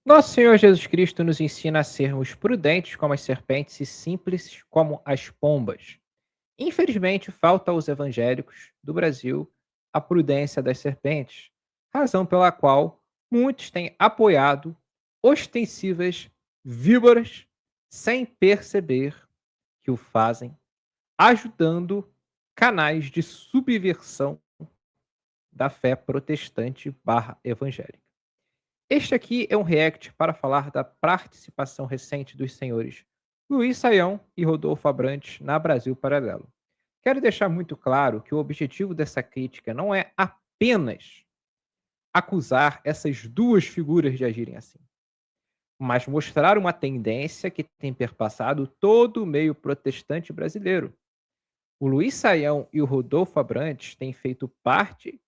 Nosso Senhor Jesus Cristo nos ensina a sermos prudentes como as serpentes e simples como as pombas. Infelizmente, falta aos evangélicos do Brasil a prudência das serpentes, razão pela qual muitos têm apoiado ostensivas víboras sem perceber que o fazem, ajudando canais de subversão da fé protestante barra evangélica. Este aqui é um react para falar da participação recente dos senhores Luiz Saião e Rodolfo Abrantes na Brasil Paralelo. Quero deixar muito claro que o objetivo dessa crítica não é apenas acusar essas duas figuras de agirem assim, mas mostrar uma tendência que tem perpassado todo o meio protestante brasileiro. O Luiz Saião e o Rodolfo Abrantes têm feito parte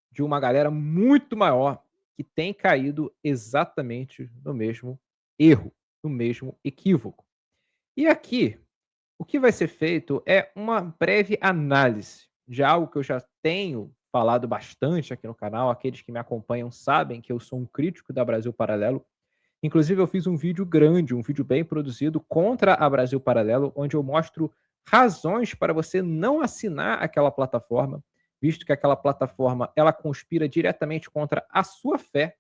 de uma galera muito maior que tem caído exatamente no mesmo erro, no mesmo equívoco. E aqui, o que vai ser feito é uma breve análise de algo que eu já tenho falado bastante aqui no canal. Aqueles que me acompanham sabem que eu sou um crítico da Brasil Paralelo. Inclusive, eu fiz um vídeo grande, um vídeo bem produzido contra a Brasil Paralelo, onde eu mostro razões para você não assinar aquela plataforma, visto que aquela plataforma ela conspira diretamente contra a sua fé.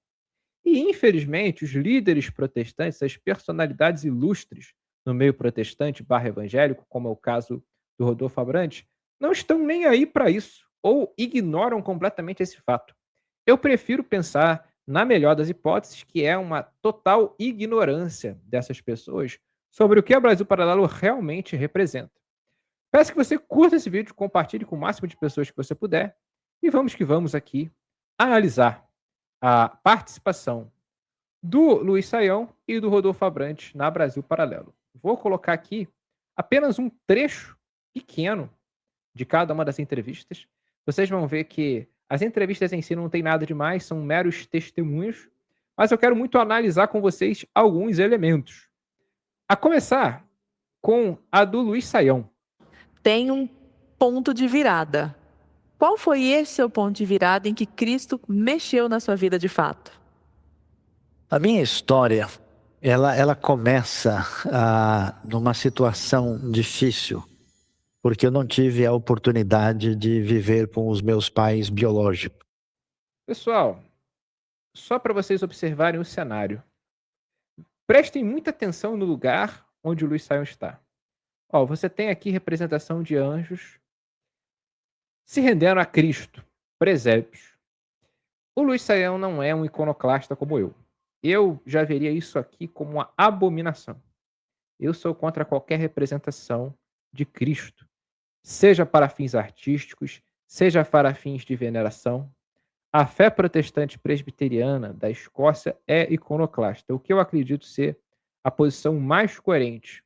E, infelizmente, os líderes protestantes, as personalidades ilustres no meio protestante barra evangélico, como é o caso do Rodolfo Abrantes, não estão nem aí para isso, ou ignoram completamente esse fato. Eu prefiro pensar, na melhor das hipóteses, que é uma total ignorância dessas pessoas sobre o que a Brasil Paralelo realmente representa. Peço que você curta esse vídeo, compartilhe com o máximo de pessoas que você puder, e vamos que vamos aqui analisar a participação do Luiz Saião e do Rodolfo Abrantes na Brasil Paralelo. Vou colocar aqui apenas um trecho pequeno de cada uma das entrevistas. Vocês vão ver que as entrevistas em si não tem nada demais, são meros testemunhos, mas eu quero muito analisar com vocês alguns elementos. A começar com a do Luiz Saião. Tem um ponto de virada. Qual foi esse seu ponto de virada em que Cristo mexeu na sua vida de fato? A minha história, ela começa numa situação difícil, porque eu não tive a oportunidade de viver com os meus pais biológicos. Pessoal, só para vocês observarem o cenário. Prestem muita atenção no lugar onde o Luiz Saião está. Ó, você tem aqui representação de anjos se rendendo a Cristo, presépios. O Luiz Saião não é um iconoclasta como eu. Eu já veria isso aqui como uma abominação. Eu sou contra qualquer representação de Cristo, seja para fins artísticos, seja para fins de veneração. A fé protestante presbiteriana da Escócia é iconoclasta, o que eu acredito ser a posição mais coerente,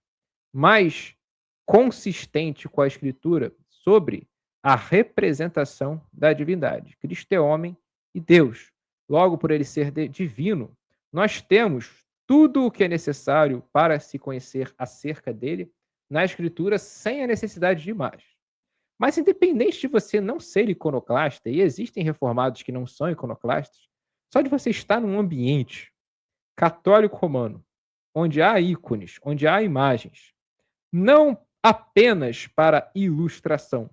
mais consistente com a Escritura sobre a representação da divindade. Cristo é homem e Deus. Logo, por ele ser divino, nós temos tudo o que é necessário para se conhecer acerca dele na Escritura sem a necessidade de imagens. Mas independente de você não ser iconoclasta, e existem reformados que não são iconoclastas, só de você estar num ambiente católico romano, onde há ícones, onde há imagens, não apenas para ilustração,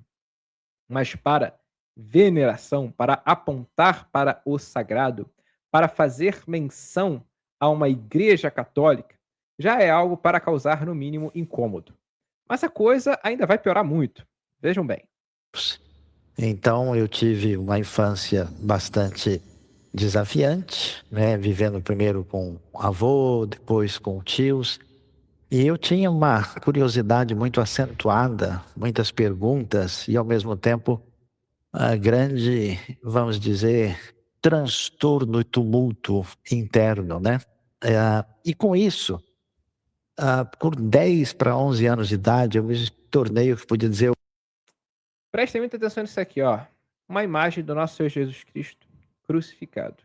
mas para veneração, para apontar para o sagrado, para fazer menção a uma igreja católica, já é algo para causar, no mínimo, incômodo. Mas a coisa ainda vai piorar muito. Vejam bem. Então eu tive uma infância bastante desafiante, né? Vivendo primeiro com avô, depois com tios. E eu tinha uma curiosidade muito acentuada, muitas perguntas e ao mesmo tempo a grande, vamos dizer, transtorno e tumulto interno, né? E com isso, por 10 para 11 anos de idade, eu me tornei o que podia dizer. Prestem muita atenção nisso aqui, ó. Uma imagem do nosso Senhor Jesus Cristo crucificado.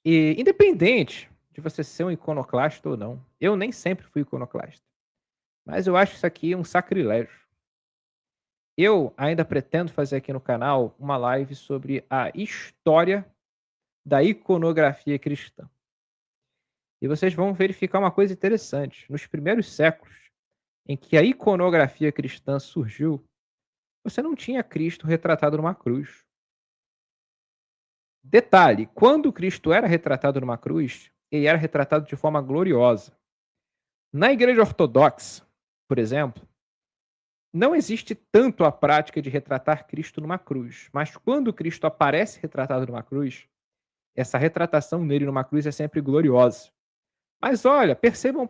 E independente de você ser um iconoclasta ou não, eu nem sempre fui iconoclasta. Mas eu acho isso aqui um sacrilégio. Eu ainda pretendo fazer aqui no canal uma live sobre a história da iconografia cristã. E vocês vão verificar uma coisa interessante. Nos primeiros séculos em que a iconografia cristã surgiu, você não tinha Cristo retratado numa cruz. Detalhe, quando Cristo era retratado numa cruz, ele era retratado de forma gloriosa. Na Igreja Ortodoxa, por exemplo, não existe tanto a prática de retratar Cristo numa cruz, mas quando Cristo aparece retratado numa cruz, essa retratação nele numa cruz é sempre gloriosa. Mas olha, percebam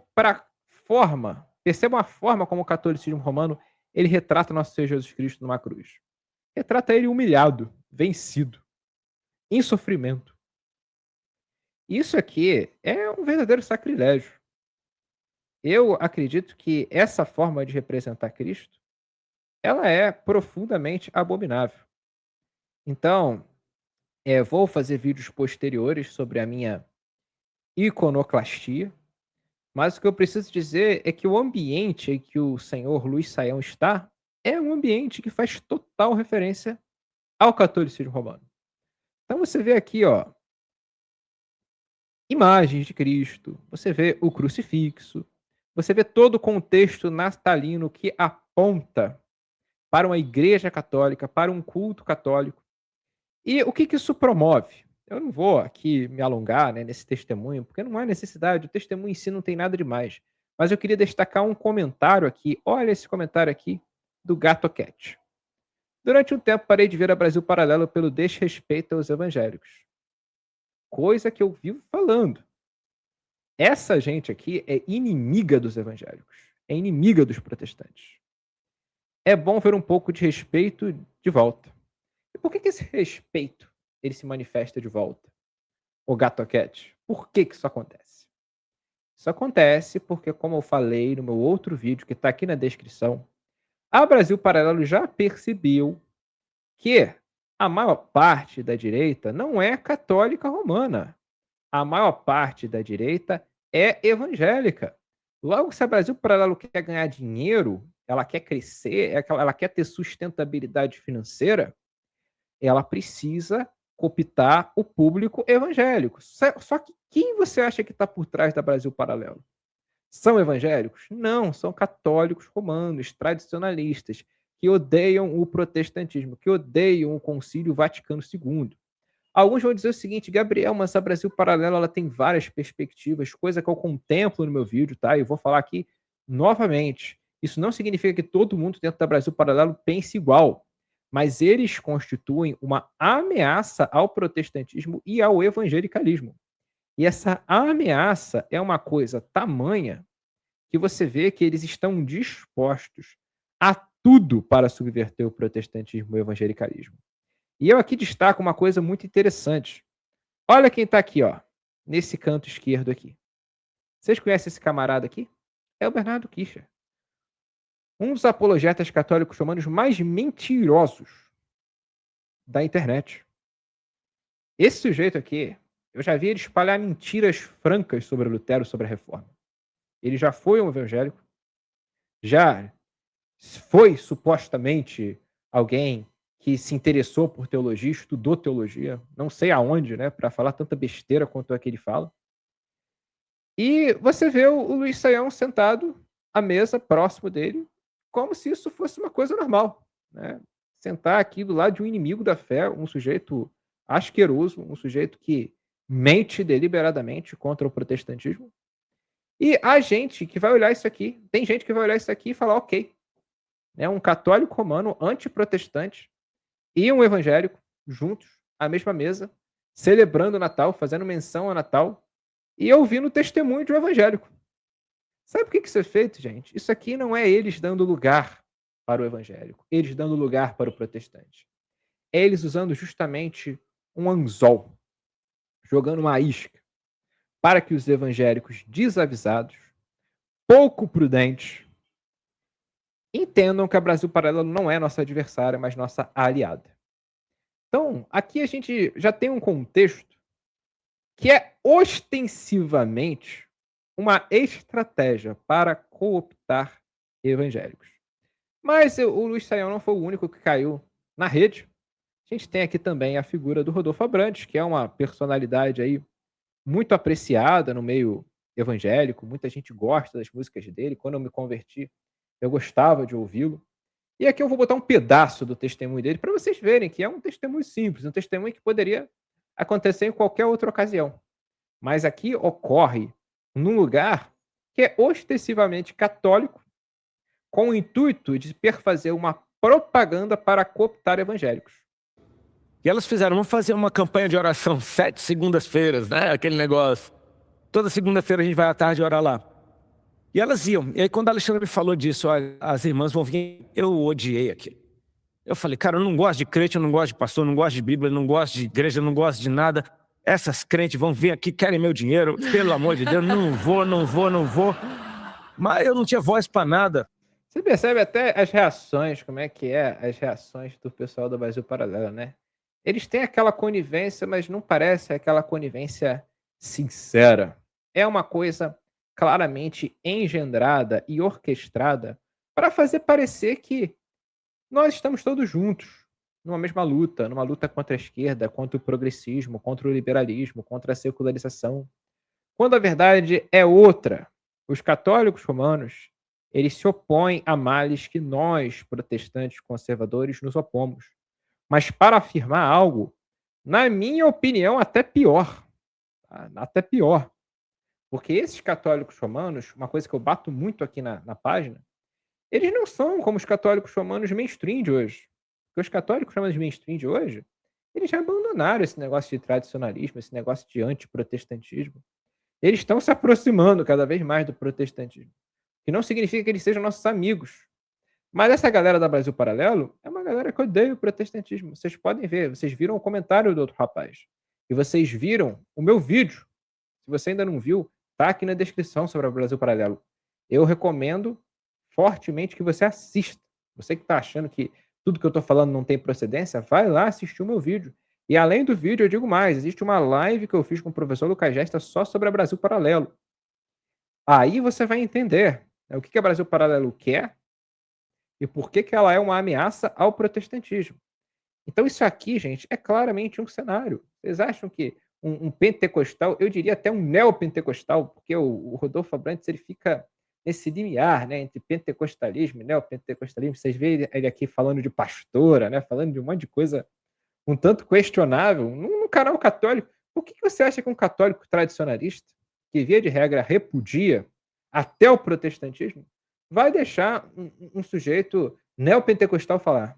a forma como o catolicismo romano ele retrata nosso Senhor Jesus Cristo numa cruz. Retrata ele humilhado, vencido, em sofrimento. Isso aqui é um verdadeiro sacrilégio. Eu acredito que essa forma de representar Cristo, ela é profundamente abominável. Então, vou fazer vídeos posteriores sobre a minha iconoclastia, mas o que eu preciso dizer é que o ambiente em que o senhor Luiz Saião está é um ambiente que faz total referência ao catolicismo romano. Então você vê aqui, ó, imagens de Cristo, você vê o crucifixo, você vê todo o contexto natalino que aponta para uma igreja católica, para um culto católico. E o que isso promove? Eu não vou aqui me alongar, né, nesse testemunho, porque não há necessidade, o testemunho em si não tem nada demais. Mas eu queria destacar um comentário aqui. Olha esse comentário aqui do Gato Cat. Durante um tempo parei de ver a Brasil Paralelo pelo desrespeito aos evangélicos. Coisa que eu vivo falando. Essa gente aqui é inimiga dos evangélicos. É inimiga dos protestantes. É bom ver um pouco de respeito de volta. E por que esse respeito ele se manifesta de volta? O Gato Cat. Por que isso acontece? Isso acontece porque, como eu falei no meu outro vídeo, que está aqui na descrição, a Brasil Paralelo já percebeu que a maior parte da direita não é católica romana. A maior parte da direita é evangélica. Logo, se a Brasil Paralelo quer ganhar dinheiro, ela quer crescer, ela quer ter sustentabilidade financeira, ela precisa cooptar o público evangélico. Só que quem você acha que está por trás da Brasil Paralelo? São evangélicos? Não, são católicos romanos, tradicionalistas, que odeiam o protestantismo, que odeiam o Concílio Vaticano II. Alguns vão dizer o seguinte: Gabriel, mas a Brasil Paralelo ela tem várias perspectivas, coisa que eu contemplo no meu vídeo, tá? E vou falar aqui novamente. Isso não significa que todo mundo dentro da Brasil Paralelo pense igual, mas eles constituem uma ameaça ao protestantismo e ao evangelicalismo. E essa ameaça é uma coisa tamanha que você vê que eles estão dispostos a tudo para subverter o protestantismo e o evangelicalismo. E eu aqui destaco uma coisa muito interessante. Olha quem está aqui, ó, nesse canto esquerdo aqui. Vocês conhecem esse camarada aqui? É o Bernardo Kircher. Um dos apologetas católicos romanos mais mentirosos da internet. Esse sujeito aqui, eu já vi ele espalhar mentiras francas sobre Lutero, sobre a reforma. Ele já foi um evangélico, já foi supostamente alguém que se interessou por teologia, estudou teologia, não sei aonde, né, para falar tanta besteira quanto é que ele fala. E você vê o Luiz Saião sentado à mesa, próximo dele, como se isso fosse uma coisa normal, né? Sentar aqui do lado de um inimigo da fé, um sujeito asqueroso, um sujeito que mente deliberadamente contra o protestantismo. E a gente que vai olhar isso aqui, tem gente que vai olhar isso aqui e falar, ok, né, um católico romano antiprotestante e um evangélico juntos, à mesma mesa, celebrando o Natal, fazendo menção ao Natal e ouvindo o testemunho de um evangélico. Sabe por que isso é feito, gente? Isso aqui não é eles dando lugar para o evangélico, eles dando lugar para o protestante. É eles usando justamente um anzol, jogando uma isca, para que os evangélicos desavisados, pouco prudentes, entendam que a Brasil Paralelo não é nossa adversária, mas nossa aliada. Então, aqui a gente já tem um contexto que é ostensivamente uma estratégia para cooptar evangélicos. Mas o Luiz Saião não foi o único que caiu na rede. A gente tem aqui também a figura do Rodolfo Abrantes, que é uma personalidade aí muito apreciada no meio evangélico, muita gente gosta das músicas dele. Quando eu me converti, eu gostava de ouvi-lo. E aqui eu vou botar um pedaço do testemunho dele para vocês verem que é um testemunho simples, um testemunho que poderia acontecer em qualquer outra ocasião. Mas aqui ocorre num lugar que é ostensivamente católico, com o intuito de perfazer uma propaganda para cooptar evangélicos. E elas fizeram, vamos fazer uma campanha de oração 7 segundas-feiras, né? Aquele negócio. Toda segunda-feira a gente vai à tarde orar lá. E elas iam. E aí quando a Alexandra me falou disso, olha, as irmãs vão vir, eu odiei aquilo. Eu falei, cara, eu não gosto de crente, eu não gosto de pastor, eu não gosto de Bíblia, eu não gosto de igreja, eu não gosto de nada. Essas crentes vão vir aqui, querem meu dinheiro, pelo amor de Deus, não vou. Mas eu não tinha voz para nada. Você percebe até as reações, como é que é as reações do pessoal do Brasil Paralelo, né? Eles têm aquela conivência, mas não parece aquela conivência sincera. É uma coisa claramente engendrada e orquestrada para fazer parecer que nós estamos todos juntos numa mesma luta, numa luta contra a esquerda, contra o progressismo, contra o liberalismo, contra a secularização, quando a verdade é outra. Os católicos romanos, eles se opõem a males que nós, protestantes conservadores, nos opomos. Mas para afirmar algo, na minha opinião, até pior. Tá? Até pior. Porque esses católicos romanos, uma coisa que eu bato muito aqui na página, eles não são como os católicos romanos mainstream de hoje. Porque os católicos romanos mainstream de hoje, eles já abandonaram esse negócio de tradicionalismo, esse negócio de antiprotestantismo. Eles estão se aproximando cada vez mais do protestantismo. Que não significa que eles sejam nossos amigos. Mas essa galera da Brasil Paralelo é uma galera que odeia o protestantismo. Vocês podem ver, vocês viram o comentário do outro rapaz. E vocês viram o meu vídeo. Se você ainda não viu, tá aqui na descrição sobre o Brasil Paralelo. Eu recomendo fortemente que você assista. Você que está achando que tudo que eu estou falando não tem procedência, vai lá assistir o meu vídeo. E além do vídeo, eu digo mais, existe uma live que eu fiz com o professor Lucas Gesta só sobre a Brasil Paralelo. Aí você vai entender, né, o que a Brasil Paralelo quer e por que ela é uma ameaça ao protestantismo. Então isso aqui, gente, é claramente um cenário. Vocês acham que um pentecostal, eu diria até um neopentecostal, porque o Rodolfo Abrantes ele fica nesse limiar, né, entre pentecostalismo e neopentecostalismo. Vocês veem ele aqui falando de pastora, né, falando de um monte de coisa um tanto questionável no canal católico. Por que você acha que um católico tradicionalista, que via de regra repudia até o protestantismo, vai deixar um sujeito neopentecostal falar?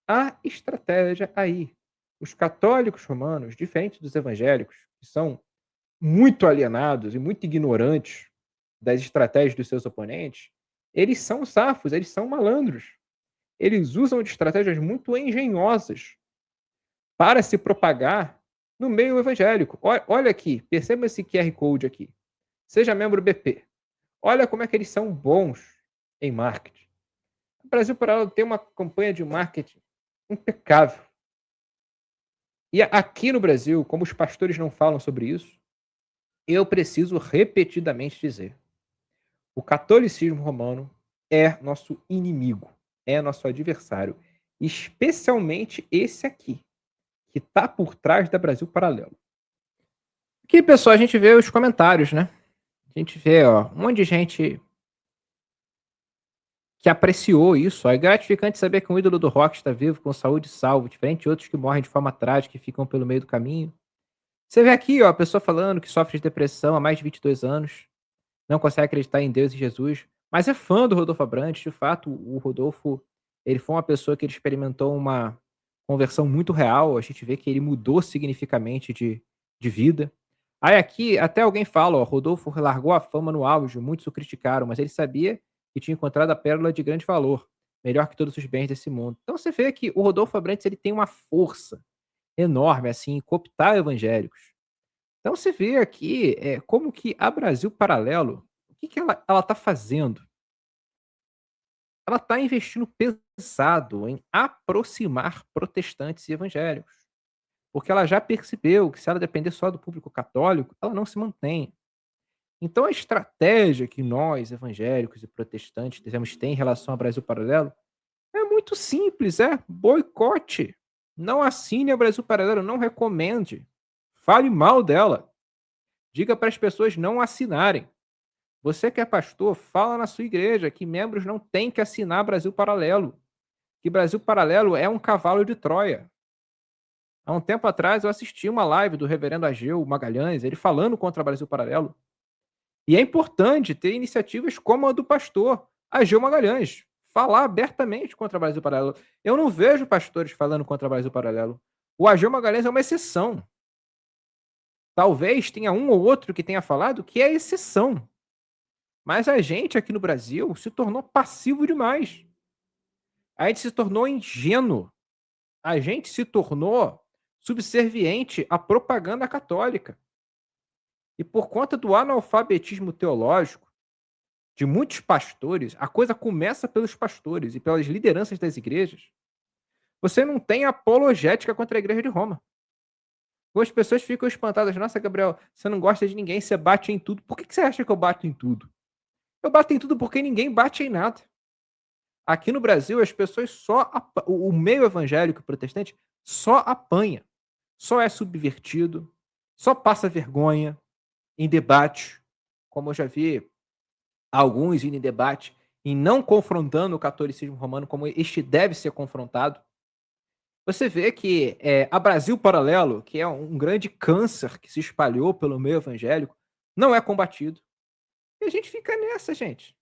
Há estratégia aí. Os católicos romanos, diferente dos evangélicos, que são muito alienados e muito ignorantes das estratégias dos seus oponentes, eles são safos, eles são malandros. Eles usam de estratégias muito engenhosas para se propagar no meio evangélico. Olha aqui, perceba esse QR Code aqui. Seja membro BP. Olha como é que eles são bons em marketing. O Brasil Paralelo tem uma campanha de marketing impecável. E aqui no Brasil, como os pastores não falam sobre isso, eu preciso repetidamente dizer: o catolicismo romano é nosso inimigo, é nosso adversário, especialmente esse aqui, que está por trás da Brasil Paralelo. Aqui, pessoal, a gente vê os comentários, né? A gente vê, ó, um monte de gente que apreciou isso. Ó. É gratificante saber que um ídolo do rock está vivo, com saúde e salvo, diferente de outros que morrem de forma trágica e ficam pelo meio do caminho. Você vê aqui, ó, a pessoa falando que sofre de depressão há mais de 22 anos, não consegue acreditar em Deus e Jesus, mas é fã do Rodolfo Abrantes. De fato, o Rodolfo, ele foi uma pessoa que ele experimentou uma conversão muito real. A gente vê que ele mudou significativamente de vida. Aí aqui até alguém fala, ó, Rodolfo largou a fama no auge, muitos o criticaram, mas ele sabia que tinha encontrado a pérola de grande valor, melhor que todos os bens desse mundo. Então você vê que o Rodolfo Abrantes ele tem uma força enorme assim em cooptar evangélicos. Então você vê aqui como que a Brasil Paralelo, o que ela está fazendo? Ela está investindo pesado em aproximar protestantes e evangélicos. Porque ela já percebeu que se ela depender só do público católico, ela não se mantém. Então a estratégia que nós, evangélicos e protestantes, devemos ter em relação ao Brasil Paralelo é muito simples, é boicote. Não assine a Brasil Paralelo, não recomende. Fale mal dela. Diga para as pessoas não assinarem. Você que é pastor, fala na sua igreja que membros não têm que assinar Brasil Paralelo. Que Brasil Paralelo é um cavalo de Troia. Há um tempo atrás eu assisti uma live do reverendo Ageu Magalhães, ele falando contra Brasil Paralelo. E é importante ter iniciativas como a do pastor Ageu Magalhães, falar abertamente contra Brasil Paralelo. Eu não vejo pastores falando contra Brasil Paralelo. O Ageu Magalhães é uma exceção. Talvez tenha um ou outro que tenha falado que é exceção. Mas a gente aqui no Brasil se tornou passivo demais. A gente se tornou ingênuo. A gente se tornou subserviente à propaganda católica. E por conta do analfabetismo teológico de muitos pastores, a coisa começa pelos pastores e pelas lideranças das igrejas. Você não tem apologética contra a igreja de Roma. As pessoas ficam espantadas. Nossa, Gabriel, você não gosta de ninguém, você bate em tudo. Por que você acha que eu bato em tudo? Eu bato em tudo porque ninguém bate em nada. Aqui no Brasil, as pessoas o meio evangélico protestante só apanha, só é subvertido, só passa vergonha em debate, como eu já vi alguns indo em debate e não confrontando o catolicismo romano como este deve ser confrontado. Você vê que a Brasil Paralelo, que é um grande câncer que se espalhou pelo meio evangélico, não é combatido. E a gente fica nessa, gente.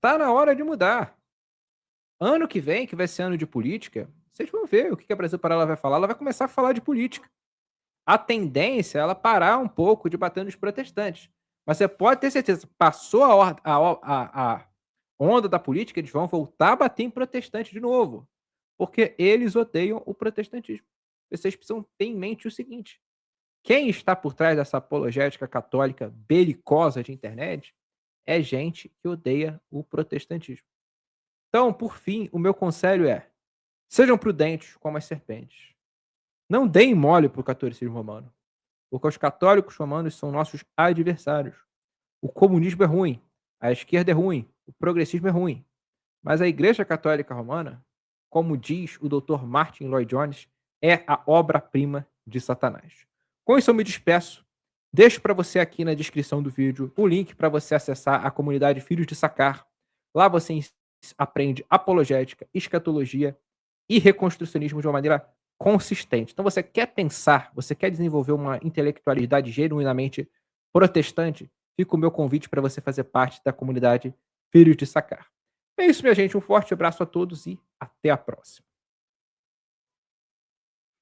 Tá na hora de mudar. Ano que vem, que vai ser ano de política, vocês vão ver o que a Brasil Paralelo vai falar. Ela vai começar a falar de política. A tendência é ela parar um pouco de bater nos protestantes. Mas você pode ter certeza, passou a onda da política, eles vão voltar a bater em protestante de novo. Porque eles odeiam o protestantismo. Vocês precisam ter em mente o seguinte: quem está por trás dessa apologética católica belicosa de internet é gente que odeia o protestantismo. Então, por fim, o meu conselho é: sejam prudentes como as serpentes. Não deem mole para o catolicismo romano, porque os católicos romanos são nossos adversários. O comunismo é ruim, a esquerda é ruim, o progressismo é ruim. Mas a Igreja Católica Romana, como diz o Dr. Martin Lloyd Jones, é a obra-prima de Satanás. Com isso eu me despeço. Deixo para você aqui na descrição do vídeo o link para você acessar a comunidade Filhos de Sacar. Lá você aprende apologética, escatologia e reconstrucionismo de uma maneira consistente. Então você quer pensar, você quer desenvolver uma intelectualidade genuinamente protestante, fica o meu convite para você fazer parte da comunidade Filhos de Sacar. É isso, minha gente. Um forte abraço a todos e até a próxima.